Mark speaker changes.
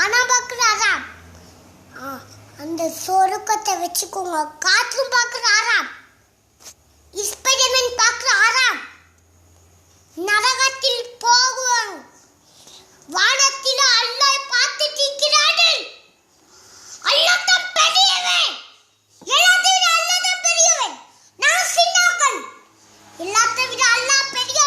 Speaker 1: ஆனா பார்க்குறாராம். அந்த சொருக்கத்தை வச்சுக்கோங்க. காற்றும் பார்க்குறாராம். ஸ்பைடர்மேன் பார்க்குறாராம். நரகத்தில் போகுவாங்க. வானத்தில் அல்லாஹ் பார்த்துட்டு இருக்கிறார்கள். அல்லாஹ் தான் பெரியவன். எல்லாத்தையும் விட அல்லாஹ் தான் பெரியவன். நான் சின்னவன். எல்லாத்தையும் விட அல்லாஹ் பெரிய